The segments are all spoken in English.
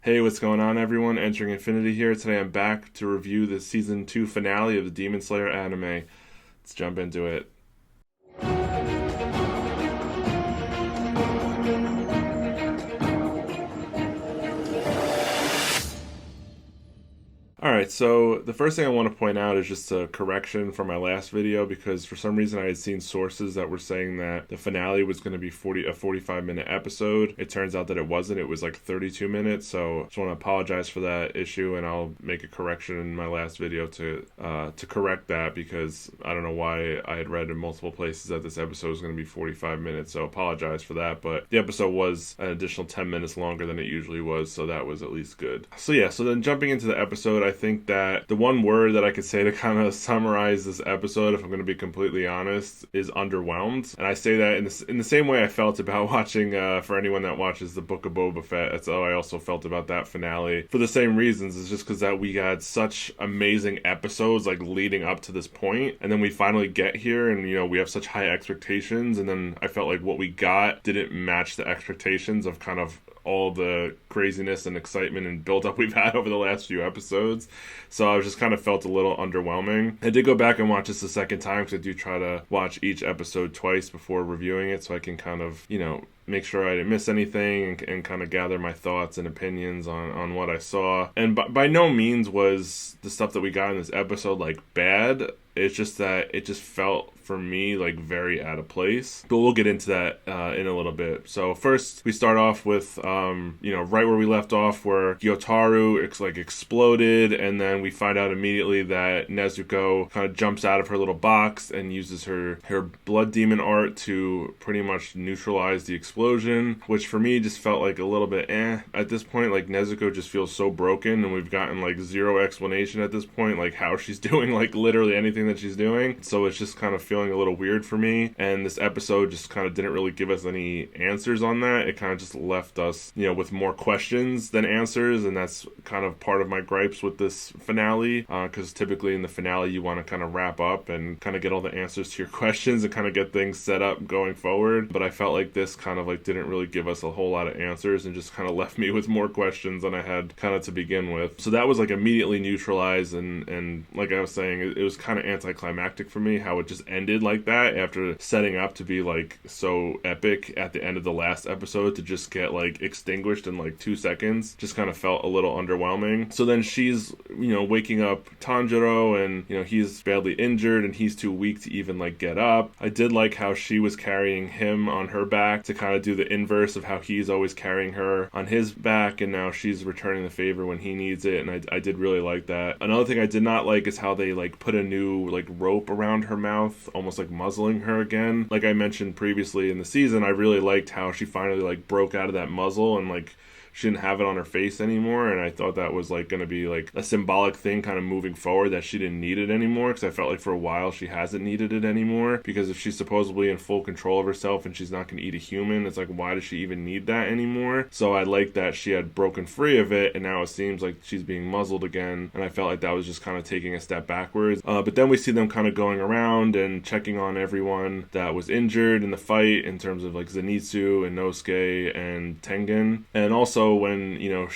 Hey, what's going on, everyone? Entering Infinity here. Today I'm back to review the Season 2 finale of the Demon Slayer anime. Let's jump into it. Alright, so the first thing I want to point out is just a correction from my last video because for some reason I had seen sources that were saying that the finale was going to be a 45-minute episode. It turns out that it wasn't. It was like 32 minutes, so I just want to apologize for that issue, and I'll make a correction in my last video to correct that because I don't know why I had read in multiple places that this episode was going to be 45 minutes, so apologize for that, but the episode was an additional 10 minutes longer than it usually was, so that was at least good. So then jumping into the episode, I think that the one word that I could say to kind of summarize this episode, if I'm going to be completely honest, is underwhelmed. And I say that in the same way I felt about watching, for anyone that watches the Book of Boba Fett, that's how I also felt about that finale. For the same reasons, it's just because that we had such amazing episodes like leading up to this point, and then we finally get here and, you know, we have such high expectations, and then I felt like what we got didn't match the expectations of kind of all the craziness and excitement and build-up we've had over the last few episodes. So I just kind of felt a little underwhelming. I did go back and watch this a second time because I do try to watch each episode twice before reviewing it so I can kind of, you know, make sure I didn't miss anything and kind of gather my thoughts and opinions on what I saw. And by no means was the stuff that we got in this episode like bad. It's just that it just felt for me like very out of place, but we'll get into that in a little bit. So first we start off with right where we left off, where Gyotaro exploded, and then we find out immediately that Nezuko kind of jumps out of her little box and uses her blood demon art to pretty much neutralize the explosion, which for me just felt like a little bit at this point. Like Nezuko just feels so broken, and we've gotten like zero explanation at this point like how she's doing like literally anything that she's doing, so it's just kind of feeling a little weird for me, and this episode just kind of didn't really give us any answers on that. It kind of just left us, you know, with more questions than answers, and that's kind of part of my gripes with this finale, because typically in the finale you want to kind of wrap up and kind of get all the answers to your questions and kind of get things set up going forward, but I felt like this kind of like didn't really give us a whole lot of answers and just kind of left me with more questions than I had kind of to begin with. So that was like immediately neutralized, and like I was saying, it was kind of anticlimactic for me how it just ended like that after setting up to be like so epic at the end of the last episode, to just get like extinguished in like 2 seconds just kind of felt a little underwhelming. So then she's, you know, waking up Tanjiro, and, you know, he's badly injured and he's too weak to even like get up. I did like how she was carrying him on her back to kind of do the inverse of how he's always carrying her on his back, and now she's returning the favor when he needs it, and I did really like that. Another thing I did not like is how they like put a new like rope around her mouth, almost like muzzling her again. Like I mentioned previously in the season, I really liked how she finally like broke out of that muzzle and like she didn't have it on her face anymore, and I thought that was like going to be like a symbolic thing kind of moving forward, that she didn't need it anymore, because I felt like for a while she hasn't needed it anymore, because if she's supposedly in full control of herself and she's not going to eat a human, it's like, why does she even need that anymore? So I like that she had broken free of it, and now it seems like she's being muzzled again, and I felt like that was just kind of taking a step backwards. But then we see them kind of going around and checking on everyone that was injured in the fight, in terms of like Zenitsu and Inosuke and Tengen, and also when, you know,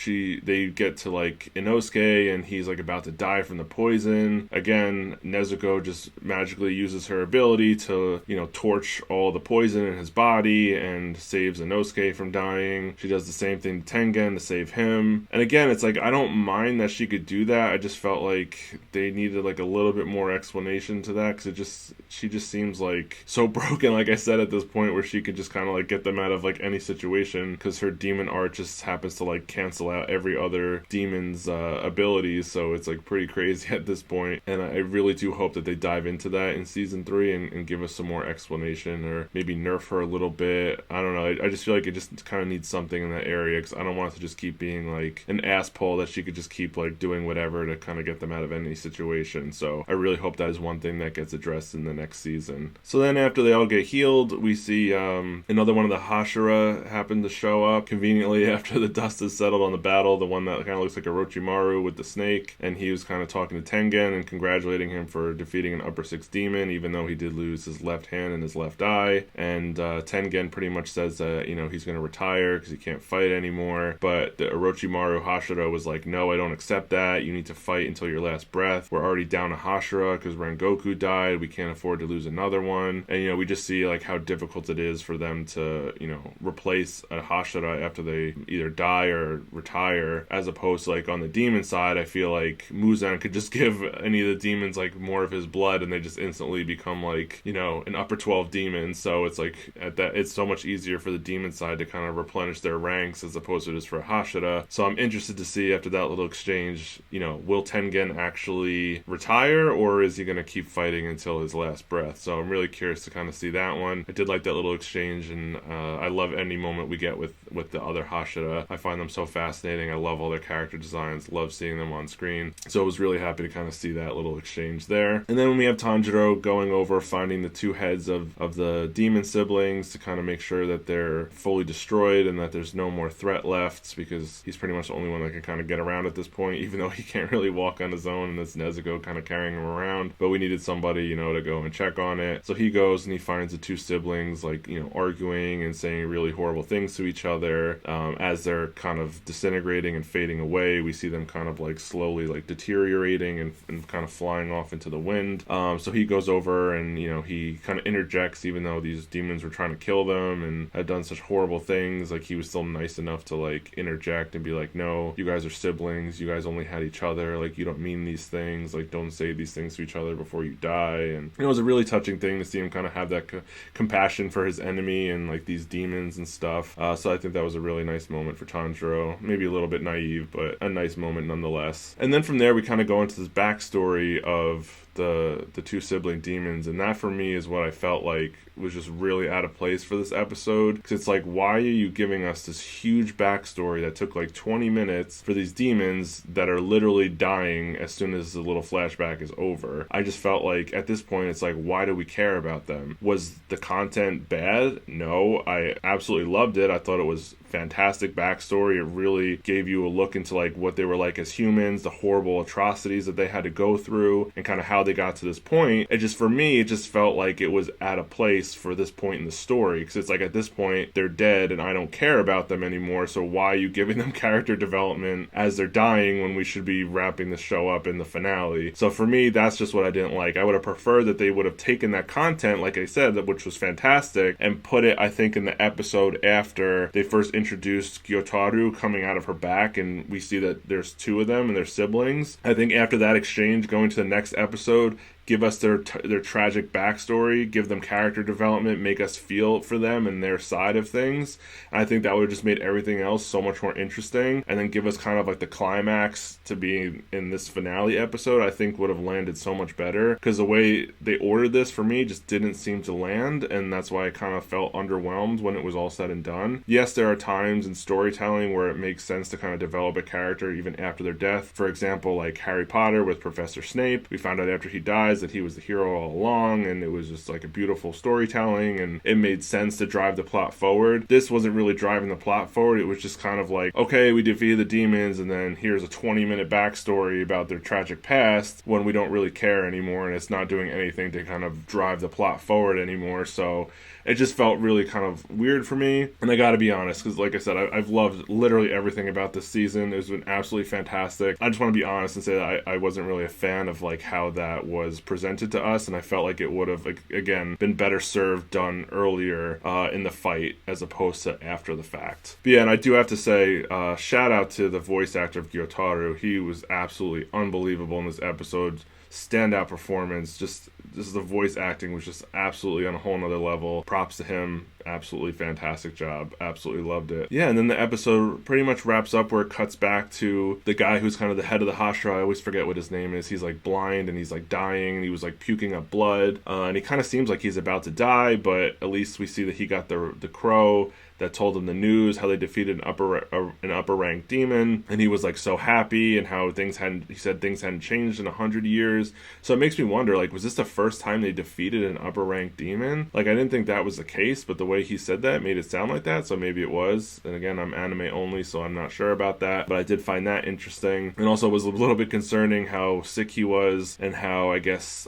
they get to like Inosuke and he's like about to die from the poison, again Nezuko just magically uses her ability to, you know, torch all the poison in his body and saves Inosuke from dying. She does the same thing to Tengen to save him, and again it's like I don't mind that she could do that. I just felt like they needed like a little bit more explanation to that, because she just seems like so broken, like I said, at this point, where she could just kind of like get them out of like any situation, because her demon art just happens to like cancel out every other demon's abilities, so it's like pretty crazy at this point. And I really do hope that they dive into that in season 3 and give us some more explanation, or maybe nerf her a little bit. I don't know, I just feel like it just kind of needs something in that area, because I don't want it to just keep being like an ass pull that she could just keep like doing whatever to kind of get them out of any situation. So I really hope that is one thing that gets addressed in the next season. So then after they all get healed, we see another one of the Hashira happen to show up conveniently after the dust has settled on the battle, the one that kind of looks like Orochimaru with the snake, and he was kind of talking to Tengen and congratulating him for defeating an upper six demon, even though he did lose his left hand and his left eye. And Tengen pretty much says that, he's going to retire because he can't fight anymore. But the Orochimaru Hashira was like, no, I don't accept that. You need to fight until your last breath. We're already down to Hashira because Rengoku died. We can't afford to lose another one. And, we just see like how difficult it is for them to, replace a Hashira after they either die or retire, as opposed to like on the demon side. I feel like Muzan could just give any of the demons like more of his blood and they just instantly become like, an upper 12 demon. So it's like it's so much easier for the demon side to kind of replenish their ranks as opposed to just for Hashira. So I'm interested to see after that little exchange, will Tengen actually retire or is he going to keep fighting until his last breath? So I'm really curious to kind of see that one. I did like that little exchange, and I love any moment we get with the other Hashira. I find them so fascinating. I love all their character designs, love seeing them on screen. So I was really happy to kind of see that little exchange there. And then when we have Tanjiro going over finding the two heads of the demon siblings to kind of make sure that they're fully destroyed and that there's no more threat left, because he's pretty much the only one that can kind of get around at this point, even though he can't really walk on his own and it's Nezuko kind of carrying him around. But we needed somebody, to go and check on it. So he goes and he finds the two siblings like, arguing and saying really horrible things to each other. As they're kind of disintegrating and fading away, we see them kind of like slowly like deteriorating and kind of flying off into the wind. So he goes over and, he kind of interjects, even though these demons were trying to kill them and had done such horrible things. Like, he was still nice enough to like interject and be like, no, you guys are siblings. You guys only had each other. Like, you don't mean these things. Like, don't say these things to each other before you die. And it was a really touching thing to see him kind of have that compassion for his enemy and like these demons and stuff. So I think that was a really nice moment for Tanjiro. Maybe a little bit naive, but a nice moment nonetheless. And then from there, we kind of go into this backstory of the two sibling demons, and that for me is what I felt like was just really out of place for this episode, because it's like, why are you giving us this huge backstory that took like 20 minutes for these demons that are literally dying as soon as the little flashback is over? I just felt like at this point it's like, why do we care about them? Was the content bad? No, I absolutely loved it. I thought it was fantastic backstory. It really gave you a look into like what they were like as humans, the horrible atrocities that they had to go through, and kind of how they got to this point. It just, for me, it just felt like it was out of place for this point in the story, because it's like, at this point they're dead and I don't care about them anymore, so why are you giving them character development as they're dying when we should be wrapping the show up in the finale? So for me, that's just what I didn't like. I would have preferred that they would have taken that content, like I said, which was fantastic, and put it, I think, in the episode after they first introduced Gyotaro coming out of her back, and we see that there's two of them and they're siblings. I think after that exchange, going to the next episode, give us their tragic backstory, give them character development, make us feel for them and their side of things. And I think that would have just made everything else so much more interesting. And then give us kind of like the climax to be in this finale episode, I think would have landed so much better. Because the way they ordered this for me just didn't seem to land, and that's why I kind of felt underwhelmed when it was all said and done. Yes, there are times in storytelling where it makes sense to kind of develop a character even after their death. For example, like Harry Potter with Professor Snape. We found out after he dies that he was the hero all along, and it was just like a beautiful storytelling, and it made sense to drive the plot forward. This wasn't really driving the plot forward. It was just kind of like, okay, we defeated the demons, and then here's a 20-minute backstory about their tragic past, when we don't really care anymore, and it's not doing anything to kind of drive the plot forward anymore. So it just felt really kind of weird for me. And I gotta be honest, because like I said, I've loved literally everything about this season. It's been absolutely fantastic. I just want to be honest and say that I wasn't really a fan of like how that was presented to us, and I felt like it would have, again, been better served done earlier in the fight as opposed to after the fact. But yeah, and I do have to say, shout out to the voice actor of Gyotaro. He was absolutely unbelievable in this episode. Standout performance. Just the voice acting was just absolutely on a whole nother level. Props to him. Absolutely fantastic job. Absolutely loved it. Yeah, and then the episode pretty much wraps up where it cuts back to the guy who's kind of the head of the Hashira. I always forget what his name is. He's like blind and he's like dying, and he was like puking up blood, and he kind of seems like he's about to die, but at least we see that he got the crow that told him the news, how they defeated an upper ranked demon, and he was like so happy, and how he said things hadn't changed in 100 years. So it makes me wonder, like, was this the first time they defeated an upper ranked demon? Like, I didn't think that was the case, but the way he said that made it sound like that, so maybe it was. And again, I'm anime only, so I'm not sure about that, but I did find that interesting. And also, it was a little bit concerning how sick he was, and how, I guess,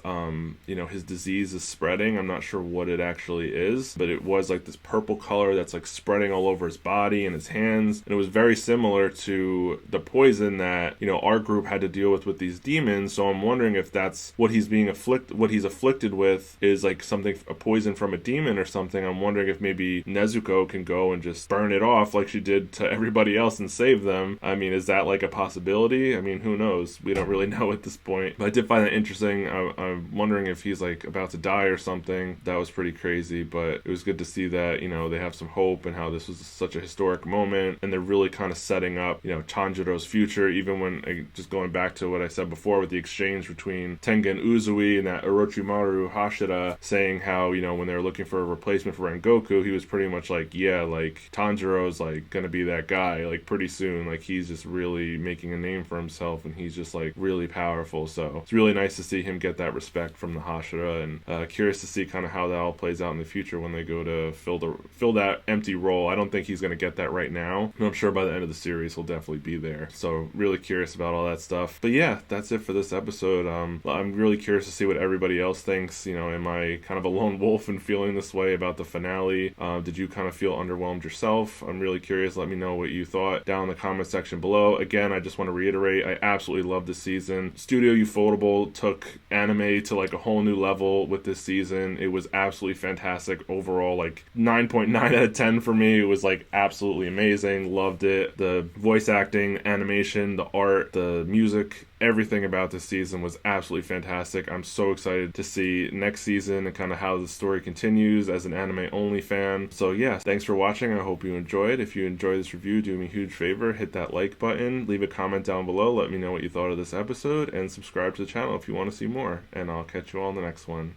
his disease is spreading. I'm not sure what it actually is, but it was like this purple color that's like spreading all over his body and his hands, and it was very similar to the poison that our group had to deal with these demons. So I'm wondering if that's what he's afflicted with is like a poison from a demon or something. I'm wondering if maybe Nezuko can go and just burn it off like she did to everybody else and save them. I mean, is that like a possibility? I mean, who knows? We don't really know at this point, but I did find that interesting. I'm wondering if he's like about to die or something. That was pretty crazy, but it was good to see that they have some hope, and how this was such a historic moment, and they're really kind of setting up Tanjiro's future, even when, just going back to what I said before with the exchange between Tengen Uzui and that Orochimaru Hashira, saying how when they were looking for a replacement for Rengoku, he was pretty much like, yeah, like Tanjiro's like gonna be that guy like pretty soon, like he's just really making a name for himself, and he's just like really powerful. So it's really nice to see him get that respect from the Hashira, and curious to see kind of how that all plays out in the future when they go to fill that empty role. I don't think he's going to get that right now, but I'm sure by the end of the series he'll definitely be there. So really curious about all that stuff. But yeah, that's it for this episode. I'm really curious to see what everybody else thinks. Am I kind of a lone wolf and feeling this way about the finale? Did you kind of feel underwhelmed yourself? I'm really curious. Let me know what you thought down in the comment section below. Again, I just want to reiterate, I absolutely love this season. Studio Ufotable took anime to like a whole new level with this season. It was absolutely fantastic overall, like 9.9 out of 10 for me. It was like absolutely amazing. Loved it. The voice acting, animation, the art, the music, everything about this season was absolutely fantastic. I'm so excited to see next season and kind of how the story continues as an anime only fan. So yeah, thanks for watching. I hope you enjoyed. If you enjoyed this review, do me a huge favor, hit that like button, leave a comment down below, let me know what you thought of this episode, and subscribe to the channel if you want to see more. And I'll catch you all in the next one.